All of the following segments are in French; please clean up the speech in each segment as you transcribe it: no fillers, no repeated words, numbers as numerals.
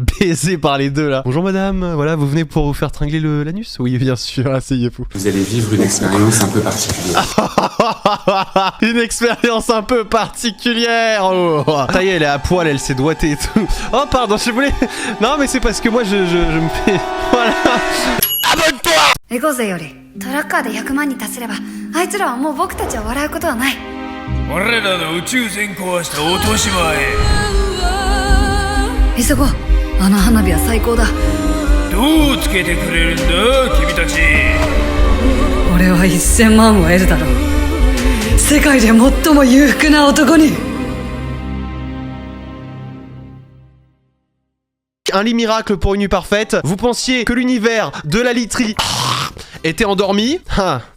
baiser par les deux là. Bonjour madame, voilà, vous venez pour vous faire tringler l'anus? Oui, bien sûr, asseyez-vous. Vous allez vivre une expérience un peu particulière. Une expérience un peu particulière. Oh. Ça y est, elle est à poil, elle s'est doigtée et tout. Oh pardon, je voulais... Non mais c'est parce que moi je me fais... Voilà. Abonne-toi. エゴゼよりトラッカーで100万に達すればあいつらはもう僕たちを笑うことはない。俺らの宇宙船壊した落とし場へ急ごう。あの花火は最高だ。どうつけてくれるんだ君たち。俺は1000万を得るだろう。世界で最も裕福な男に。 Un lit miracle pour une nuit parfaite. Vous pensiez que l'univers de la literie était endormi?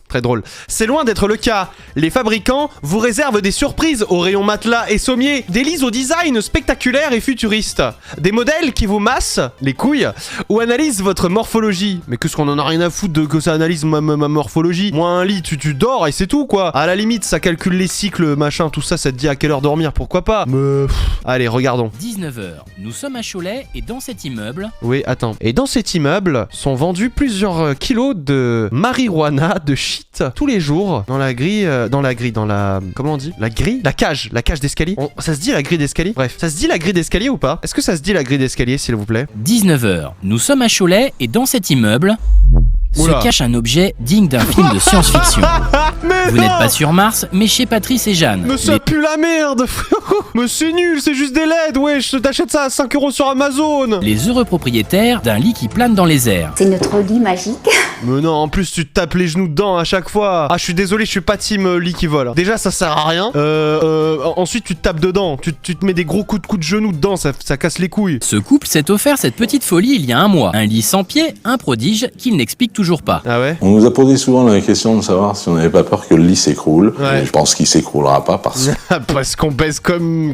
Très drôle. C'est loin d'être le cas. Les fabricants vous réservent des surprises au rayon matelas et sommiers, des lits au design spectaculaire et futuriste, des modèles qui vous massent les couilles ou analysent votre morphologie. Mais qu'est-ce qu'on en a rien à foutre de que ça analyse ma morphologie? Moi un lit, tu dors et c'est tout quoi. À la limite ça calcule les cycles, machin, tout ça, ça te dit à quelle heure dormir, pourquoi pas. Mais allez, regardons. 19h, nous sommes à Cholet et dans cet immeuble... Oui, attends. Et dans cet immeuble sont vendus plusieurs kilos de marijuana, de shit tous les jours dans la grille, comment on dit? La grille? La cage d'escalier. Ça se dit la grille d'escalier? Bref, ça se dit la grille d'escalier ou pas? Est-ce que ça se dit la grille d'escalier s'il vous plaît? 19h, nous sommes à Cholet et dans cet immeuble... Oula. se cache un objet digne d'un film de science-fiction. Vous n'êtes pas sur Mars, mais chez Patrice et Jeanne. Mais ça pue la merde. Mais c'est nul, c'est juste des LED, wesh, t'achètes ça à 5 € sur Amazon. Les heureux propriétaires d'un lit qui plane dans les airs. C'est notre lit magique. Mais non, en plus tu te tapes les genoux dedans à chaque fois. Ah, je suis désolé, je suis pas team lit qui vole. Déjà, ça sert à rien. Ensuite, tu te tapes dedans. Tu te mets des gros coups de genoux dedans, ça casse les couilles. Ce couple s'est offert cette petite folie il y a un mois. Un lit sans pied, un prodige qu'il n'explique toujours pas. Ah ouais? On nous a posé souvent la question de savoir si on n'avait pas peur que le lit s'écroule. Ouais. Je pense qu'il s'écroulera pas parce que... Parce qu'on baisse comme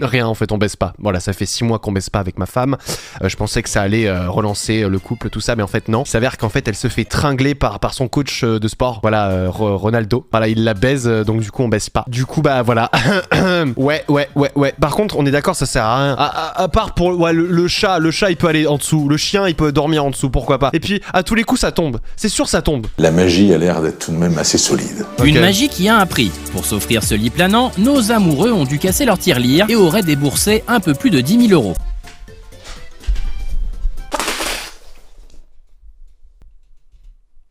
rien en fait, on baisse pas. Voilà, ça fait 6 mois qu'on baisse pas avec ma femme. Je pensais que ça allait relancer le couple, tout ça, mais en fait non. Il s'avère qu'en fait elle se fait tringler par son coach de sport. Voilà, Ronaldo. Voilà, il la baise, donc du coup on baisse pas. Du coup bah voilà. Ouais. Par contre on est d'accord, ça sert à rien. À part pour le chat il peut aller en dessous. Le chien il peut dormir en dessous, pourquoi pas. Et puis à tous les coups ça tombe. C'est sûr ça tombe. La magie a l'air d'être tout de même assez solide. Une Ok. magie qui a un prix. Pour s'offrir ce lit planant, nos amoureux ont dû casser leur tirelire et auraient déboursé un peu plus de 10 000 €.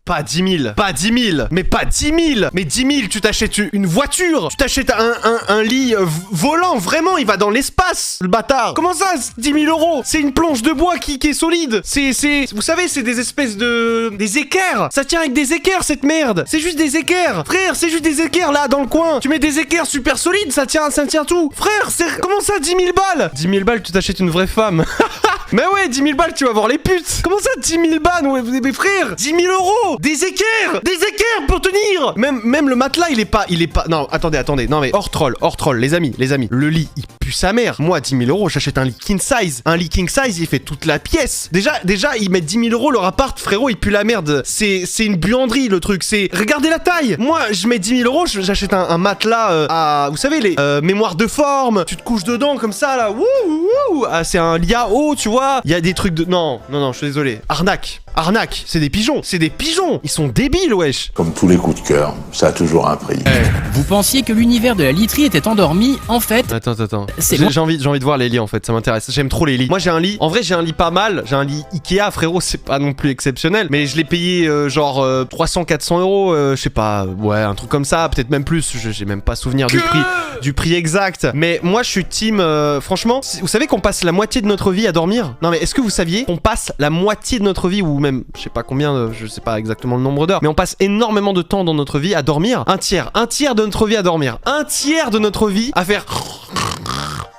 Pas 10 000, pas 10 000, mais pas 10 000. Mais 10 000, tu t'achètes une voiture, tu t'achètes un lit volant, vraiment, il va dans l'espace, le bâtard. Comment ça, 10 000 €? C'est une planche de bois qui est solide. Vous savez, c'est des espèces des équerres. Ça tient avec des équerres, cette merde. C'est juste des équerres. Frère, c'est juste des équerres, là, dans le coin. Tu mets des équerres super solides, ça tient tout. Frère, comment ça, 10 000 balles? 10 000 balles, tu t'achètes une vraie femme. Mais ouais, 10 000 balles, tu vas voir les putes. Comment ça, 10 000 balles? Ouais, mais frère, 10 000 €. Des équerres pour tenir. Même le matelas, il est pas. Non, attendez. Non, mais hors troll, les amis. Le lit, il pue sa mère. Moi, 10 000 €, j'achète un lit king size. Un lit king size, il fait toute la pièce. Déjà, ils mettent 10 000 € leur appart, frérot, il pue la merde. C'est une buanderie, le truc. Regardez la taille. Moi, je mets 10 000 €, j'achète un matelas à. Vous savez, les mémoires de forme. Tu te couches dedans comme ça, là. Wouh. Ah, c'est un lit à eau, tu vois. Il y a des trucs de. Non, je suis désolé. Arnaque, c'est des pigeons. Ils sont débiles, wesh. Comme tous les coups de cœur, ça a toujours un prix. Vous pensiez que l'univers de la literie était endormi, en fait... Attends. C'est J'ai envie de voir les lits en fait, ça m'intéresse. J'aime trop les lits. Moi j'ai un lit. En vrai j'ai un lit pas mal. J'ai un lit Ikea, frérot, c'est pas non plus exceptionnel. Mais je l'ai payé 300-400 €. Je sais pas, ouais, un truc comme ça, peut-être même plus. J'ai même pas souvenir du prix exact. Mais moi je suis team. Franchement, vous savez qu'on passe la moitié de notre vie à dormir? Non mais est-ce que vous saviez qu'on passe la moitié de notre vie, ou même je sais pas combien, je sais pas exactement le nombre d'heures, mais on passe énormément de temps dans notre vie à dormir. Un tiers de notre vie à dormir. Un tiers de notre vie à faire...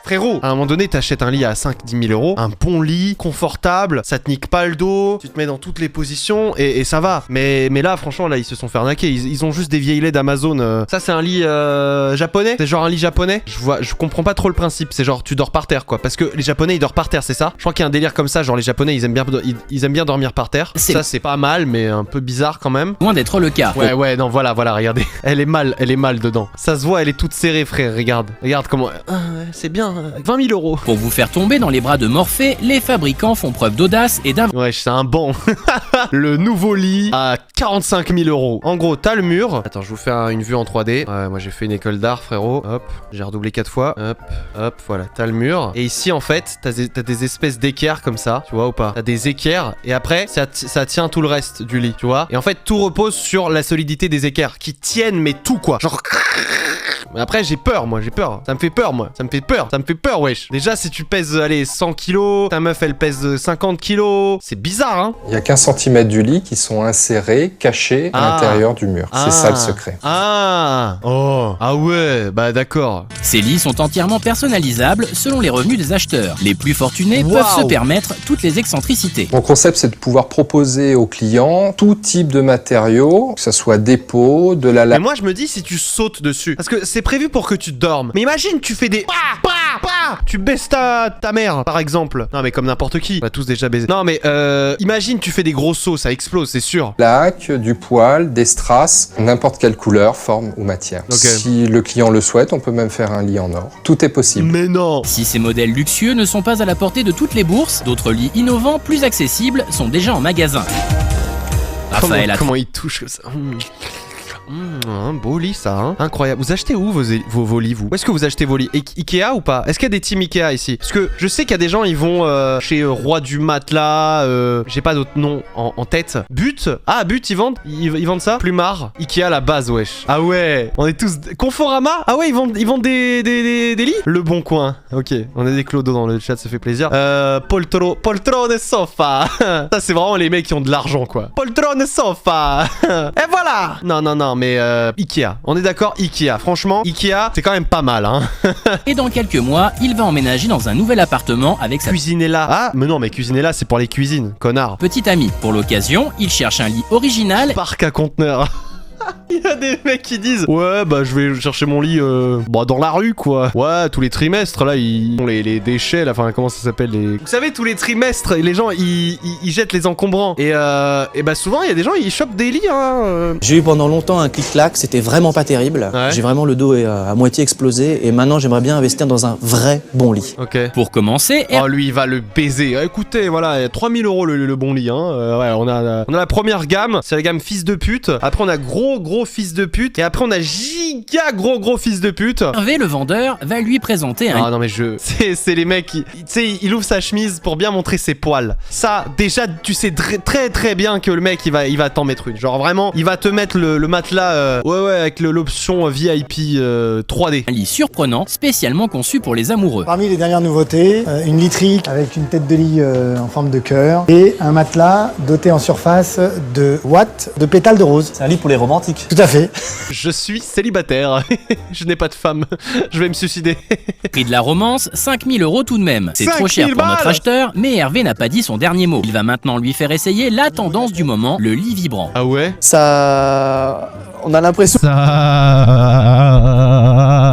Frérot, à un moment donné, t'achètes un lit à 5-10 000 €, un bon lit, confortable, ça te nique pas le dos, tu te mets dans toutes les positions et ça va. Mais là, franchement, là, ils se sont fait arnaquer. Ils ont juste des vieilles laits d'Amazon. Ça, c'est un lit japonais? C'est genre un lit japonais? Je comprends pas trop le principe. C'est genre, tu dors par terre, quoi. Parce que les japonais, ils dorment par terre, c'est ça? Je crois qu'il y a un délire comme ça. Genre, les japonais, ils aiment bien dormir par terre. Ça, c'est pas mal, mais un peu bizarre quand même. Loin d'être le cas. Ouais, non, voilà, regardez. Elle est mal dedans. Ça se voit, elle est toute serrée, frère. Regarde comment. C'est bien. 20 000 euros. Pour vous faire tomber dans les bras de Morphée, les fabricants font preuve d'audace et d'invention. Ouais, c'est un banc. Le nouveau lit à 45 000 euros. En gros, t'as le mur. Attends, je vous fais une vue en 3D. Ouais, moi j'ai fait une école d'art, frérot. Hop, j'ai redoublé 4 fois. Hop, hop, voilà, t'as le mur. Et ici, en fait, t'as des espèces d'équerres comme ça, tu vois ou pas? T'as des équerres et après, ça tient tout le reste du lit, tu vois? Et en fait, tout repose sur la solidité des équerres qui tiennent, mais tout quoi. Genre. Mais après, j'ai peur, moi, j'ai peur. Ça me fait peur, moi. Ça me fait peur, wesh. Déjà, si tu pèses, allez, 100 kilos, ta meuf, elle pèse 50 kilos. C'est bizarre, hein? Il y a 15 cm du lit qui sont insérés, cachés à l'intérieur du mur. C'est ça le secret. Ah. Oh. Ah ouais, bah d'accord. Ces lits sont entièrement personnalisables selon les revenus des acheteurs. Les plus fortunés peuvent se permettre toutes les excentricités. Mon concept, c'est de pouvoir proposer aux clients tout type de matériaux, que ce soit dépôt, de la Mais moi, je me dis, si tu sautes dessus, parce que c'est prévu pour que tu dormes. Mais imagine, tu fais des... Tu baisses ta mère, par exemple. Non, mais comme n'importe qui. On va tous déjà baiser. Non, mais imagine, tu fais des gros sauts, ça explose, c'est sûr. laque, du poil, des strass, n'importe quelle couleur, forme ou matière. Okay. Si le client le souhaite, on peut même faire un lit en or. Tout est possible. Mais non. Si ces modèles luxueux ne sont pas à la portée de toutes les bourses, d'autres lits innovants plus accessibles sont déjà en magasin. Raphaël Comment il touche comme ça? Un beau lit ça, hein. Incroyable. Vous achetez où vos lits, vous? Où est-ce que vous achetez vos lits? Ikea ou pas? Est-ce qu'il y a des teams Ikea ici? Parce que je sais qu'il y a des gens, ils vont chez Roi du Matelas, j'ai pas d'autres noms en tête. But? Ah, But, ils vendent ça? Plumard? Ikea, la base, wesh. Ah ouais, on est tous... Conforama? Ah ouais, ils vendent des lits? Le Bon Coin. Ok, on a des clodos dans le chat, ça fait plaisir. Poltrone sofa. Ça, c'est vraiment les mecs qui ont de l'argent, quoi. Poltrone sofa. Et voilà. Non, mais Ikea. On est d'accord, Ikea. Franchement, Ikea, c'est quand même pas mal, hein. Et dans quelques mois, il va emménager dans un nouvel appartement avec sa Cuisinella. Ah, mais non, mais Cuisinella, c'est pour les cuisines, connard. petite amie. Pour l'occasion, il cherche un lit original Parc à conteneurs. Il y a des mecs qui disent ouais bah je vais chercher mon lit dans la rue quoi. Ouais, tous les trimestres là ils font les déchets là, enfin comment ça s'appelle les... Vous savez, tous les trimestres les gens ils jettent les encombrants et bah souvent il y a des gens ils chopent des lits hein. J'ai eu pendant longtemps un clic-clac, c'était vraiment pas terrible. Ouais. J'ai vraiment le dos à moitié explosé et maintenant j'aimerais bien investir dans un vrai bon lit. Ok. Pour commencer, Oh lui il va le baiser. Écoutez voilà 3000 euros le bon lit hein. Ouais, on a la première gamme, c'est la gamme fils de pute. Après on a gros fils de pute et après on a giga gros fils de pute. Hervé, le vendeur, va lui présenter un Ah non mais c'est les mecs qui... Tu sais, il ouvre sa chemise pour bien montrer ses poils. Ça, déjà, tu sais très bien que le mec, il va t'en mettre une. Genre vraiment, il va te mettre le matelas, ouais, avec l'option VIP 3D. lit surprenant, spécialement conçu pour les amoureux. Parmi les dernières nouveautés, une literie avec une tête de lit en forme de cœur et un matelas doté en surface de watts de pétales de rose. C'est un lit pour les romantiques. Tout à fait. Je suis célibataire. Je n'ai pas de femme. Je vais me suicider. Prix de la romance, 5 000 euros tout de même. C'est 5 trop 000 cher pour notre balles. acheteur, mais Hervé n'a pas dit son dernier mot. Il va maintenant lui faire essayer la tendance du moment, le lit vibrant. Ah ouais? Ça... On a l'impression... Ça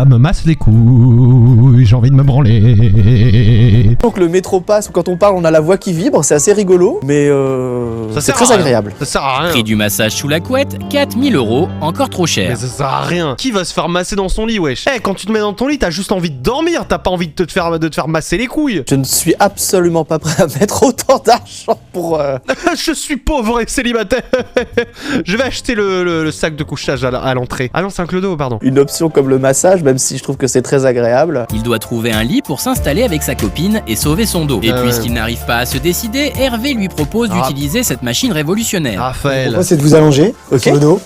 me masse les couilles, j'ai envie de me branler. Donc le métro passe, quand on parle on a la voix qui vibre, c'est assez rigolo, mais Ça c'est sert à très rien. agréable. Ça sert à rien. Prix du massage sous la couette, 4 000 euros, encore trop Mais cher. ça sert à rien. Qui va se faire masser dans son lit, wesh? Quand tu te mets dans ton lit, t'as juste envie de dormir. T'as pas envie de te faire masser les couilles. Je ne suis absolument pas prêt à mettre autant d'argent pour... Je suis pauvre et célibataire. Je vais acheter le sac de couchage à l'entrée. Ah non, c'est un clodo, pardon. une option comme le massage, même si je trouve que c'est très agréable. Il doit trouver un lit pour s'installer avec sa copine et sauver son dos. Et Ah ouais. puisqu'il n'arrive pas à se décider, Hervé lui propose d'utiliser cette machine révolutionnaire. Raphaël. Moi, c'est de vous allonger sur le dos.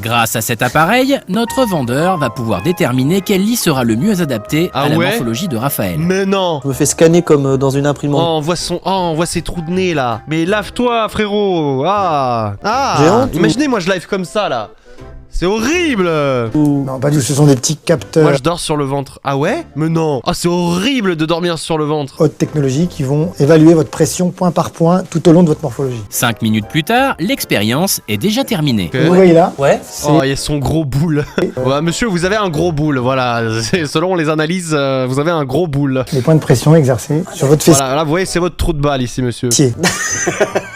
Grâce à cet appareil, notre vendeur va pouvoir déterminer quel lit sera le mieux adapté Ah à la ouais morphologie de Raphaël. Mais non. Je me fais scanner comme dans une Oh, imprimante. on voit ses trous de nez là. Mais lave-toi, frérot. J'ai honte ou- Imaginez, moi je live comme ça là. C'est horrible. Non, pas du tout. Ce sont des petits capteurs Moi je dors sur le ventre. Ah ouais? Mais non. Ah, c'est horrible de dormir sur le ventre. haute technologie qui vont évaluer votre pression point par point tout au long de votre morphologie. 5 minutes plus tard, l'expérience est déjà terminée. Ok. Vous voyez là, Ouais. c'est Oh, il y a son gros boule. Ouais, monsieur, vous avez un gros boule. Voilà. Selon les analyses, vous avez un gros boule. les points de pression exercés sur votre fessier. Voilà, là, vous voyez, c'est votre trou de balle ici, monsieur.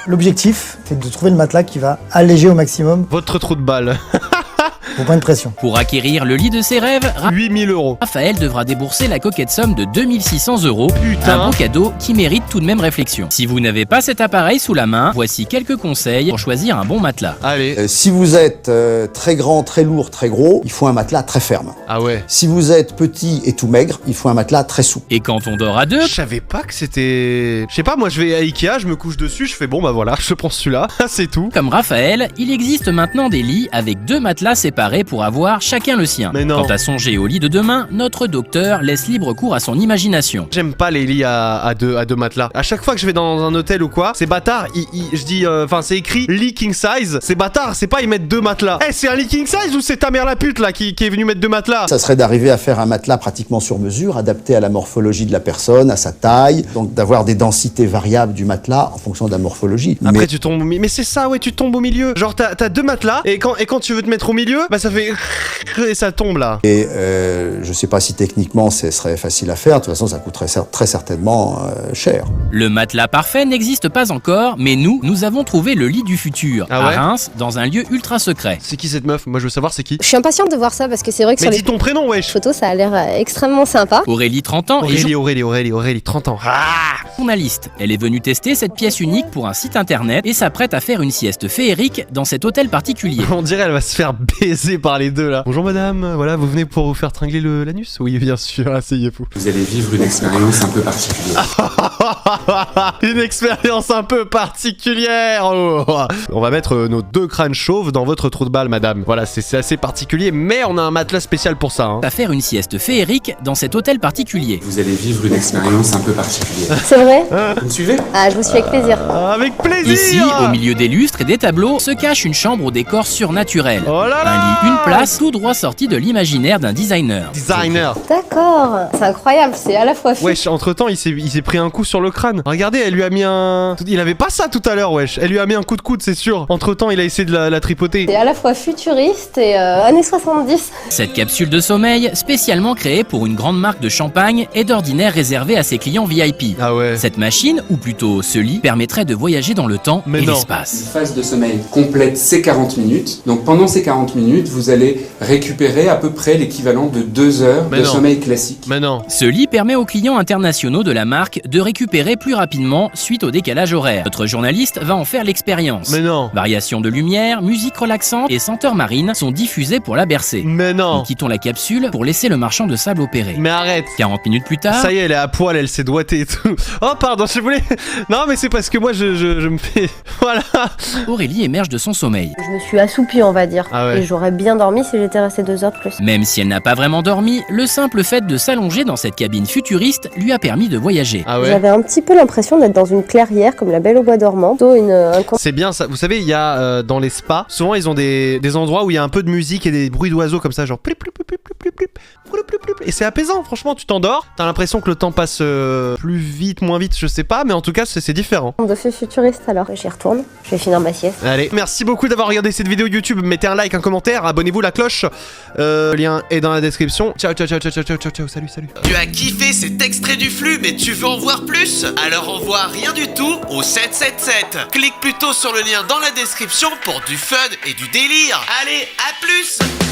L'objectif, c'est de trouver le matelas qui va alléger au maximum Votre trou de balle. Faut point de pression. Pour acquérir le lit de ses rêves, 8000 €. Raphaël devra débourser la coquette somme de 2600 €. Putain. Un beau cadeau qui mérite tout de même réflexion. Si vous n'avez pas cet appareil sous la main, voici quelques conseils pour choisir un bon matelas. Allez. Si vous êtes très grand, très lourd, très gros, il faut un matelas très ferme. Ah ouais. Si vous êtes petit et tout maigre, il faut un matelas très souple. Et quand on dort à deux, Je savais pas que c'était... Je sais pas, moi je vais à Ikea, je me couche dessus, je fais bon bah voilà, je prends celui-là, c'est tout. comme Raphaël, il existe maintenant des lits avec 2 matelas séparés pour avoir chacun le sien. Mais non. Quant à songer au lit de demain, notre docteur laisse libre cours à son imagination. J'aime pas les lits à deux matelas. À chaque fois que je vais dans un hôtel ou quoi, c'est bâtard, je dis, enfin c'est écrit lit king size, c'est bâtard, c'est pas ils mettent 2 matelas. Eh c'est un lit king size ou c'est ta mère la pute là qui est venue mettre 2 matelas? Ça serait d'arriver à faire un matelas pratiquement sur mesure, adapté à la morphologie de la personne, à sa taille, donc d'avoir des densités variables du matelas en fonction de la morphologie. Après tu tombes mais c'est ça, ouais, tu tombes au milieu. Genre t'as 2 matelas et quand tu veux te mettre au milieu, bah ça fait et ça tombe là. Et je sais pas si techniquement ce serait facile à faire, de toute façon ça coûterait très certainement cher. Le matelas parfait n'existe pas encore, mais nous avons trouvé le lit du futur, Ah ouais à Reims, dans un lieu ultra secret. C'est qui cette meuf? Moi je veux savoir c'est qui. Je suis impatiente de voir ça parce que c'est vrai que Mais sur dis les ton prénom wesh. photos, ça a l'air extrêmement sympa. Aurélie, 30 ans, est Aurélie, 30 ans. Ah journaliste. Elle est venue tester cette pièce unique pour un site internet et s'apprête à faire une sieste féerique dans cet hôtel particulier. On dirait elle va se faire baiser par les deux là. Bonjour madame, voilà, vous venez pour vous faire tringler l'anus? Oui, bien sûr, asseyez-vous. Vous allez vivre une expérience un peu particulière. Une expérience un peu particulière. Oh. On va mettre nos 2 crânes chauves dans votre trou de balle, madame. Voilà, c'est assez particulier, mais on a un matelas spécial pour ça. Hein. À faire une sieste féerique dans cet hôtel particulier. Vous allez vivre une expérience un peu particulière. C'est vrai? Vous me suivez? Ah, je vous suis avec plaisir. Avec plaisir. Ici, au milieu des lustres et des tableaux, se cache une chambre au décor surnaturel. Oh là là. Un lit, une place, tout droit sorti de l'imaginaire d'un designer. D'accord. C'est incroyable, c'est à la fois fou. Wesh, entre temps, il s'est pris un coup sur le crâne. Regardez, elle lui a mis un... Il avait pas ça tout à l'heure, wesh. Elle lui a mis un coup de coude, c'est sûr. Entre temps, il a essayé de la tripoter. C'est à la fois futuriste et années 70. Cette capsule de sommeil, spécialement créée pour une grande marque de champagne, est d'ordinaire réservée à ses clients VIP. Ah ouais. Cette machine, ou plutôt ce lit, permettrait de voyager dans le temps et l'espace. Une phase de sommeil complète, c'est 40 minutes. Donc pendant ces 40 minutes, vous allez récupérer à peu près l'équivalent de 2 heures de sommeil classique. Mais non. Ce lit permet aux clients internationaux de la marque de récupérer plus rapidement suite au décalage horaire. Notre journaliste va en faire l'expérience. Mais non. Variations de lumière, musique relaxante et senteurs marines sont diffusées pour la bercer. Mais non. Nous quittons la capsule pour laisser le marchand de sable opérer. Mais arrête. 40 minutes plus tard... Ça y est, elle est à poil, elle s'est doigtée et tout. Oh pardon, je voulais... Non mais c'est parce que moi je me fais... Voilà. Aurélie émerge de son sommeil. Je me suis assoupie, on va dire. Ah ouais. Et j'aurais bien dormi si j'étais restée 2 heures de plus. Même si elle n'a pas vraiment dormi, le simple fait de s'allonger dans cette cabine futuriste lui a permis de voyager. Ah ouais. J'avais un petit peu l'impression d'être dans une clairière comme la Belle au bois dormant. Plutôt C'est bien ça. Vous savez, il y a dans les spas, souvent ils ont des endroits où il y a un peu de musique et des bruits d'oiseaux comme ça, genre plip, plip, plip, plip, plip, plip, plip, plip, plip, plip. Et c'est apaisant, franchement, tu t'endors, t'as l'impression que le temps passe plus vite, moins vite, je sais pas, mais en tout cas c'est différent. de feu futuriste alors. J'y retourne, je vais finir ma sieste. Allez, merci beaucoup d'avoir regardé cette vidéo YouTube, mettez un like, un commentaire, abonnez-vous, la cloche, le lien est dans la description. Ciao, ciao, ciao, ciao, ciao, ciao, ciao, salut, salut. Tu as kiffé cet extrait du flux, mais tu veux en voir plus? Alors envoie rien du tout au 777. Clique plutôt sur le lien dans la description pour du fun et du délire. Allez, à plus!